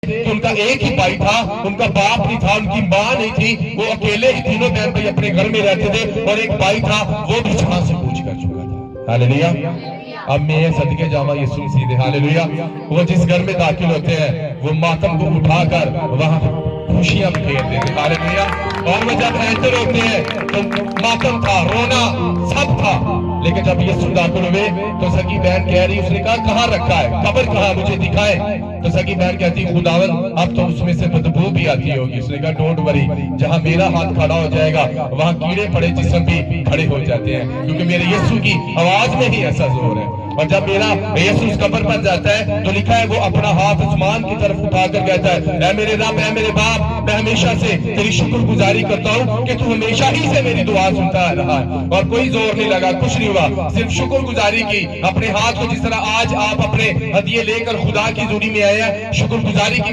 कि उनका एक ही भाई था, उनका बाप नहीं था, उनकी माँ नहीं थी, वो अकेले ही तीनों बहन भाई अपने घर में रहते थे और एक भाई था वो भी जहां से कूच कर चुका था। हालेलुया। अब मैं ये सदके जावा यीशु मसीह दे। हालेलुया। वो जिस घर में दाखिल होते हैं वो मातम को उठाकर वहां खुशियां बिखेरते थे। हालेलुया। और वो जब एंटर होते हैं तो मातम था, रोना सब था, लेकिन जब यीशु दाखिल हुए तो सगी बहन कह रही, उसने कहा कहाँ रखा है, कब्र कहाँ, मुझे दिखाए। तो सगी बहन कहती, खुदावन अब तो उसमें से बदबू भी आती होगी। उसने कहा डोंट वरी, जहां मेरा हाथ खड़ा हो जाएगा वहां कीड़े पड़े जिस्म भी खड़े हो जाते हैं, क्योंकि मेरे यीशु की आवाज में ही ऐसा जोर है। और जब मेरा यीशु उस कब्र पर जाता है तो लिखा है वो अपना हाथ आसमान की तरफ उठाकर कहता है, ऐ मेरे रब, ऐ मेरे बाप, मैं हमेशा से तेरी शुक्रगुजारी करता हूँ कि तू हमेशा ही से मेरी दुआ सुनता रहा है। और कोई जोर नहीं लगा, कुछ नहीं हुआ, सिर्फ शुक्रगुजारी की। अपने हाथ को जिस तरह आज आप अपने हदिये लेकर खुदा की जुड़ी में आए हैं, शुक्रगुजारी की